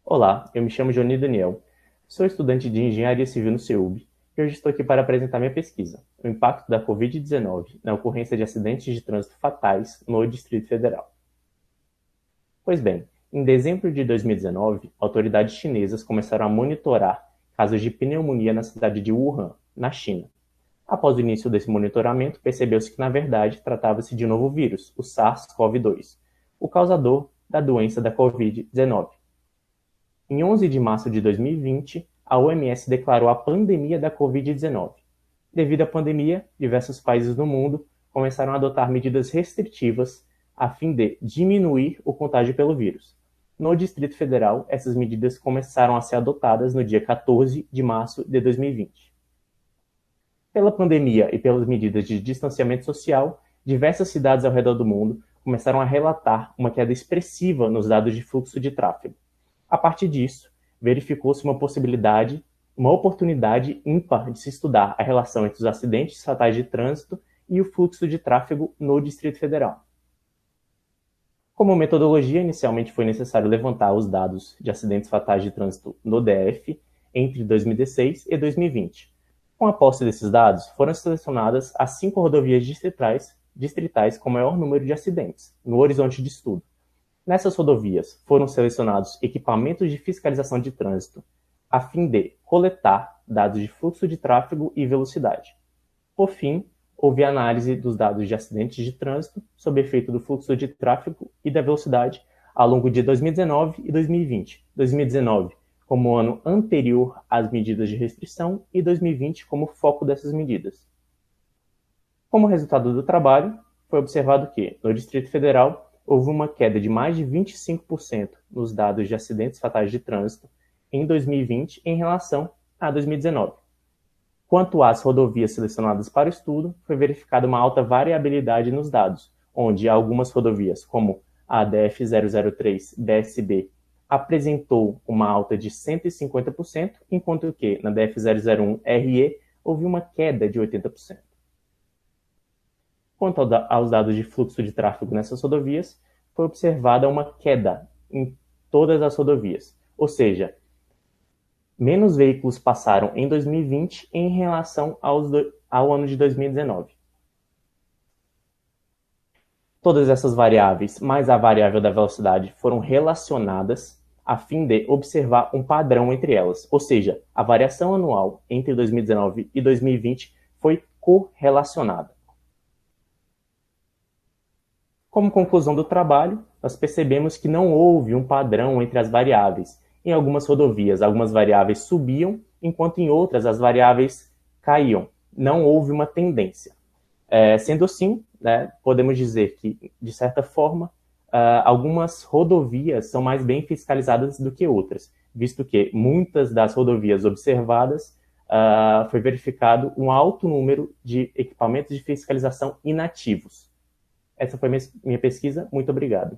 Olá, eu me chamo Johnny Daniel, sou estudante de Engenharia Civil no CEUB e hoje estou aqui para apresentar minha pesquisa, o impacto da Covid-19 na ocorrência de acidentes de trânsito fatais no Distrito Federal. Pois bem, em dezembro de 2019, autoridades chinesas começaram a monitorar casos de pneumonia na cidade de Wuhan, na China. Após o início desse monitoramento, percebeu-se que, na verdade, tratava-se de um novo vírus, o SARS-CoV-2, o causador da doença da Covid-19. Em 11 de março de 2020, a OMS declarou a pandemia da Covid-19. Devido à pandemia, diversos países no mundo começaram a adotar medidas restritivas a fim de diminuir o contágio pelo vírus. No Distrito Federal, essas medidas começaram a ser adotadas no dia 14 de março de 2020. Pela pandemia e pelas medidas de distanciamento social, diversas cidades ao redor do mundo começaram a relatar uma queda expressiva nos dados de fluxo de tráfego. A partir disso, verificou-se uma oportunidade ímpar de se estudar a relação entre os acidentes fatais de trânsito e o fluxo de tráfego no Distrito Federal. Como metodologia, inicialmente foi necessário levantar os dados de acidentes fatais de trânsito no DF entre 2016 e 2020. Com a posse desses dados, foram selecionadas as 5 rodovias distritais com maior número de acidentes, no horizonte de estudo. Nessas rodovias, foram selecionados equipamentos de fiscalização de trânsito, a fim de coletar dados de fluxo de tráfego e velocidade. Por fim, houve análise dos dados de acidentes de trânsito sob efeito do fluxo de tráfego e da velocidade ao longo de 2019 e 2020. 2019 como ano anterior às medidas de restrição e 2020 como foco dessas medidas. Como resultado do trabalho, foi observado que, no Distrito Federal, houve uma queda de mais de 25% nos dados de acidentes fatais de trânsito em 2020 em relação a 2019. Quanto às rodovias selecionadas para o estudo, foi verificada uma alta variabilidade nos dados, onde algumas rodovias, como a DF-003 BSB, apresentou uma alta de 150%, enquanto que na DF-001-RE houve uma queda de 80%. Quanto aos dados de fluxo de tráfego nessas rodovias, foi observada uma queda em todas as rodovias, ou seja, menos veículos passaram em 2020 em relação ao ano de 2019. Todas essas variáveis, mais a variável da velocidade, foram relacionadas a fim de observar um padrão entre elas, ou seja, a variação anual entre 2019 e 2020 foi correlacionada. Como conclusão do trabalho, nós percebemos que não houve um padrão entre as variáveis. Em algumas rodovias, algumas variáveis subiam, enquanto em outras as variáveis caíam. Não houve uma tendência. Sendo assim, podemos dizer que, de certa forma, algumas rodovias são mais bem fiscalizadas do que outras, visto que muitas das rodovias observadas foi verificado um alto número de equipamentos de fiscalização inativos. Essa foi minha pesquisa. Muito obrigado.